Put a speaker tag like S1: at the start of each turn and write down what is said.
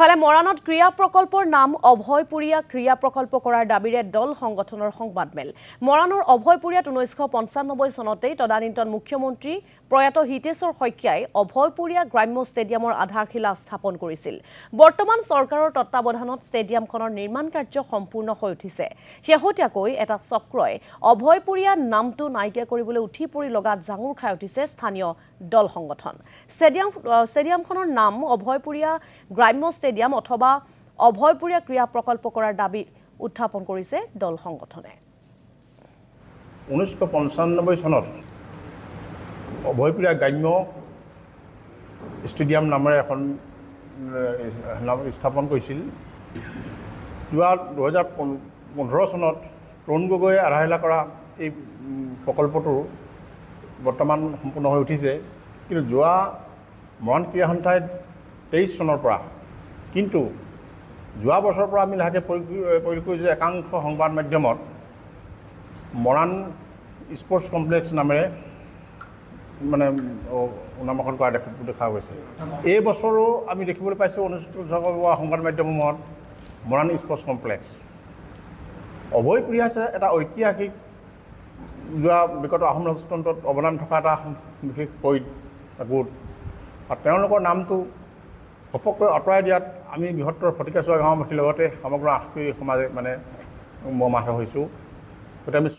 S1: ফালে মৰাণত ক্ৰিয়া প্ৰকল্পৰ নাম অভয়পুৰীয়া ক্ৰিয়া প্ৰকল্প কৰাৰ দাবীৰে দল সংগঠনৰ সংবাদমেল। মৰাণৰ অভয়পুৰীয়াত 1995 চনতেই তদানীন্তন মুখ্যমন্ত্ৰী প্ৰয়াত হিতেশ্বৰ শইকীয়াই অভয়পুৰীয়া গ্ৰাম্য ষ্টেডিয়ামৰ আধাৰশিলা স্থাপন কৰিছিল। বৰ্তমান চৰকাৰৰ তত্বাৱধানত ষ্টেডিয়ামখনৰ নিৰ্মাণ কাৰ্য সম্পূৰ্ণ হৈ উঠিছে। শেহতীয়াকৈ এটা চক্ৰই অভয়পুৰীয়া নামটো নাইকিয়া কৰিবলৈ উঠি পৰি লগাত জাঙুৰ খাই উঠিছে স্থানীয় দল সংগঠন। ষ্টেডিয়ামখনৰ নাম অভয়পুৰীয়া গ্ৰাম্য ষ্টেডিয়াম অথবা অভয়পুৰীয়া ক্ৰিয়া প্ৰকল্প কৰাৰ দাবী উত্থাপন কৰিছে দল সংগঠনে।
S2: 1995 চনত অভয়পুৰীয়া গ্ৰাম্য ষ্টেডিয়াম নামেৰে এখন স্থাপন কৰিছিল। যোৱা 2015 চনত তৰুণ গগৈয়ে আধাৰশিলা কৰা এই প্ৰকল্পটো বৰ্তমান সম্পূৰ্ণ হৈ উঠিছে। কিন্তু যোৱা মৰাণ ক্ৰীড়া সন্থাই 23 চনৰ পৰা কিন্তু যোৱা বছৰৰ পৰা আমি লাহেকৈ পৰিলক্ষিত যে একাংশ সংবাদ মাধ্যমত মৰাণ স্পৰ্টছ কমপ্লেক্স নামেৰে নামকৰণ কৰা দেখা গৈছে। এই বছৰো আমি দেখিবলৈ পাইছোঁ অনুষ্ঠিত হোৱা সংবাদ মাধ্যমসমূহত মৰাণ স্পৰ্টছ কমপ্লেক্স। অভয়পুৰীয়া হৈছে এটা ঐতিহাসিক যোৱা বিগত আহোম ৰাজতন্ত্ৰত অৱদান থকা এটা বিশেষ গোট, আৰু তেওঁলোকৰ নামটো ঘপককৈ আঁতৰাই দিয়াত আমি বৃহত্তৰ ফটিকাচোৱা গাঁওবাসীৰ লগতে সমগ্ৰ আশী সমাজে মৰ্মাহত হৈছোঁ। গতিকে আমি